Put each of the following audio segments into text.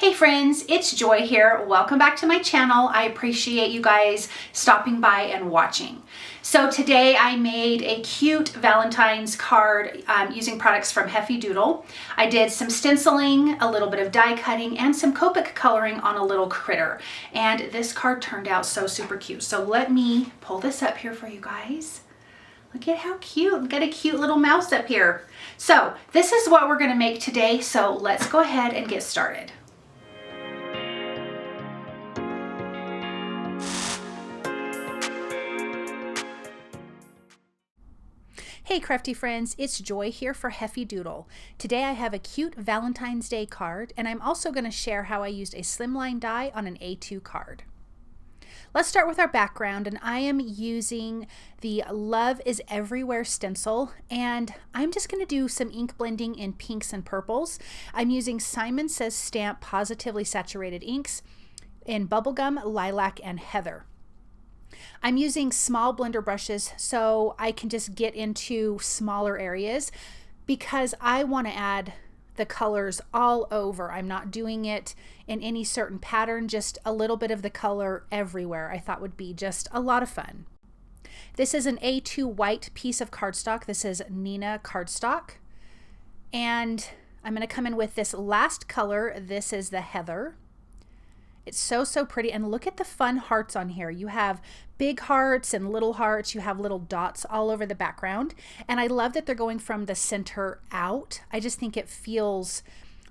Hey friends, it's Joy here. Welcome back to my channel. I appreciate you guys stopping by and watching. So today I made a cute Valentine's card using products from Heffy Doodle. I did some stenciling, a little bit of die cutting, and some Copic coloring on a little critter. And this card turned out so super cute. So let me pull this up here for you guys. Look at how cute. We've got a cute little mouse up here. So this is what we're gonna make today. So let's go ahead and get started. Hey crafty friends, it's Joy here for Heffy Doodle. Today I have a cute Valentine's Day card, and I'm also going to share how I used a Slimline die on an A2 card. Let's start with our background, and I am using the Love is Everywhere stencil, and I'm just going to do some ink blending in pinks and purples. I'm using Simon Says Stamp Positively Saturated inks in Bubblegum, Lilac, and Heather. I'm using small blender brushes so I can just get into smaller areas because I want to add the colors all over. I'm not doing it in any certain pattern, just a little bit of the color everywhere. I thought would be just a lot of fun. This is an A2 white piece of cardstock. This is Neenah cardstock. And I'm going to come in with this last color. This is the Heather. It's so pretty, and look at the fun hearts on here. You have big hearts and little hearts. You have little dots all over the background, and I love that they're going from the center out. I just think it feels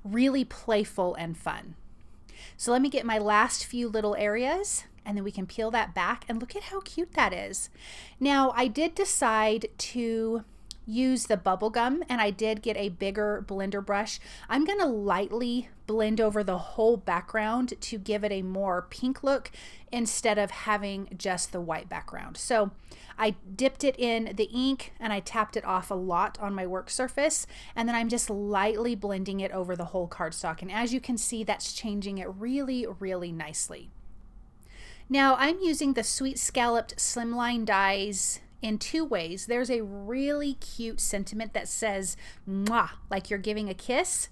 really playful and fun. So let me get my last few little areas, and then we can peel that back, and look at how cute that is. Now, I did decide to use the bubblegum, and I did get a bigger blender brush. I'm going to lightly blend over the whole background to give it a more pink look instead of having just the white background. So I dipped it in the ink and I tapped it off a lot on my work surface, and then I'm just lightly blending it over the whole cardstock, and as you can see, that's changing it really nicely. Now I'm using the Sweet Scalloped Slimline dies in two ways. There's a really cute sentiment that says "mwah," like you're giving a kiss,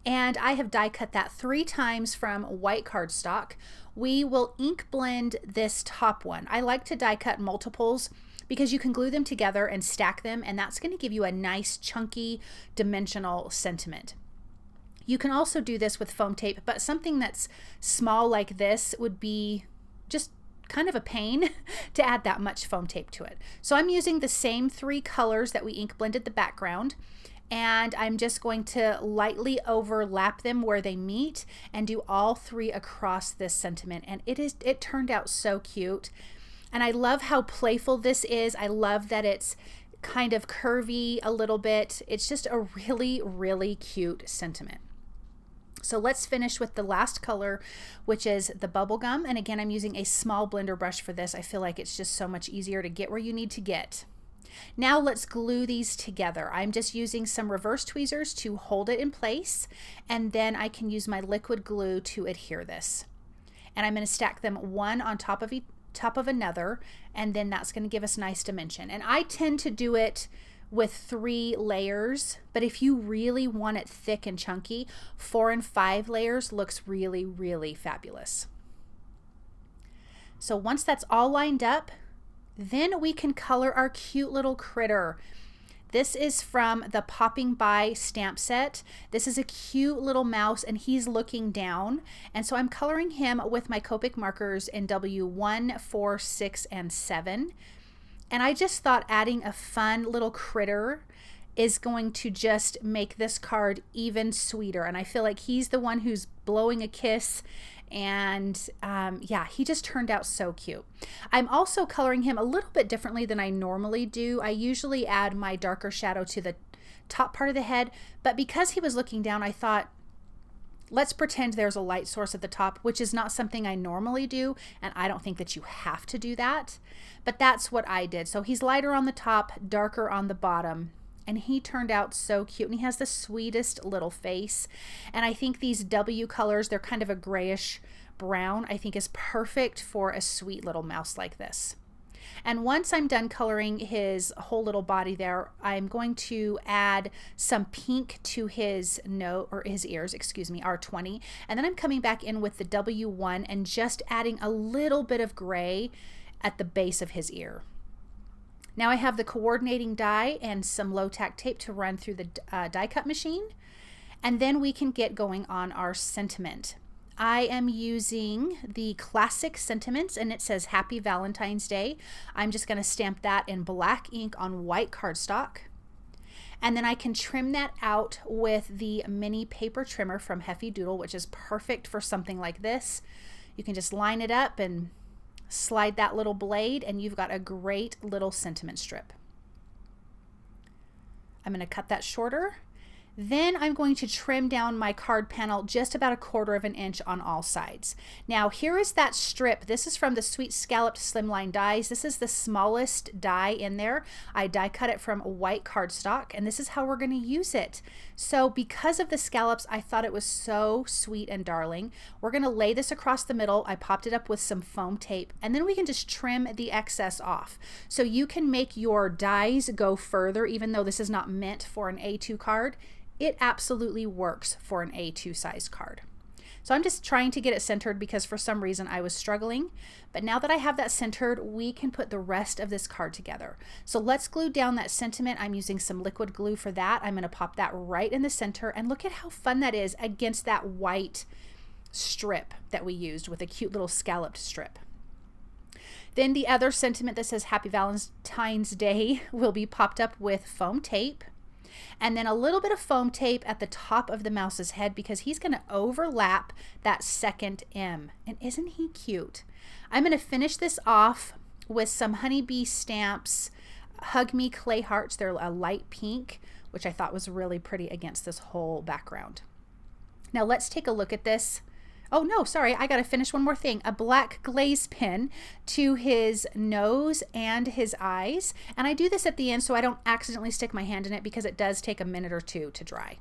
and I have die cut that 3 times from white cardstock. We will ink blend this top one. I like to die cut multiples because you can glue them together and stack them, and that's going to give you a nice chunky dimensional sentiment. You can also do this with foam tape, but something that's small like this would be just kind of a pain to add that much foam tape to it. So I'm using the same 3 colors that we ink blended the background, and I'm just going to lightly overlap them where they meet and do all 3 across this sentiment, and it turned out so cute. And I love how playful this is. I love that it's kind of curvy a little bit. It's just a really cute sentiment. So let's finish with the last color, which is the bubblegum. And again, I'm using a small blender brush for this. I feel like it's just so much easier to get where you need to get. Now let's glue these together. I'm just using some reverse tweezers to hold it in place, and then I can use my liquid glue to adhere this. And I'm going to stack them one on top of another, and then that's going to give us nice dimension. And I tend to do it with 3 layers, but if you really want it thick and chunky, 4 and 5 layers looks really fabulous. So once that's all lined up, then we can color our cute little critter. This is from the Popping By stamp set. This is a cute little mouse, and he's looking down, and so I'm coloring him with my Copic markers in W1, 4, 6, and 7. And I just thought adding a fun little critter is going to just make this card even sweeter. And I feel like he's the one who's blowing a kiss. And yeah, he just turned out so cute. I'm also coloring him a little bit differently than I normally do. I usually add my darker shadow to the top part of the head. But because he was looking down, I thought, let's pretend there's a light source at the top, which is not something I normally do, and I don't think that you have to do that, but that's what I did. So he's lighter on the top, darker on the bottom, and he turned out so cute, and he has the sweetest little face. And I think these W colors, they're kind of a grayish brown, I think is perfect for a sweet little mouse like this. And once I'm done coloring his whole little body there, I'm going to add some pink to his nose, or his ears, excuse me, R20. And then I'm coming back in with the W1 and just adding a little bit of gray at the base of his ear. Now I have the coordinating die and some low tack tape to run through the die cut machine. And then we can get going on our sentiment. I am using the classic sentiments and it says Happy Valentine's Day. I'm just going to stamp that in black ink on white cardstock. And then I can trim that out with the mini paper trimmer from Heffy Doodle, which is perfect for something like this. You can just line it up and slide that little blade and you've got a great little sentiment strip. I'm going to cut that shorter. Then I'm going to trim down my card panel just about 1/4 of an inch on all sides. Now here is that strip. This is from the Sweet Scalloped Slimline dies. This is the smallest die in there. I die cut it from white cardstock and this is how we're going to use it. So because of the scallops, I thought it was so sweet and darling. We're going to lay this across the middle. I popped it up with some foam tape and then we can just trim the excess off. So you can make your dies go further even though this is not meant for an A2 card. It absolutely works for an A2 size card. So I'm just trying to get it centered because for some reason I was struggling. But now that I have that centered, we can put the rest of this card together. So let's glue down that sentiment. I'm using some liquid glue for that. I'm going to pop that right in the center and look at how fun that is against that white strip that we used with a cute little scalloped strip. Then the other sentiment that says Happy Valentine's Day will be popped up with foam tape. And then a little bit of foam tape at the top of the mouse's head because he's going to overlap that second M. And isn't he cute? I'm going to finish this off with some honeybee stamps, Hug Me clay hearts. They're a light pink, which I thought was really pretty against this whole background. Now let's take a look at this. Oh no, sorry, I gotta finish one more thing. A black glaze pen to his nose and his eyes. And I do this at the end so I don't accidentally stick my hand in it because it does take a minute or two to dry.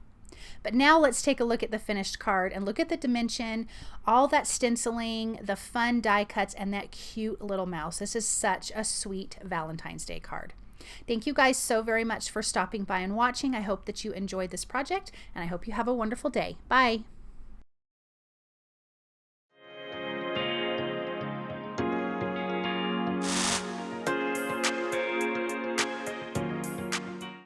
But now let's take a look at the finished card and look at the dimension, all that stenciling, the fun die cuts, and that cute little mouse. This is such a sweet Valentine's Day card. Thank you guys so very much for stopping by and watching. I hope that you enjoyed this project and I hope you have a wonderful day. Bye.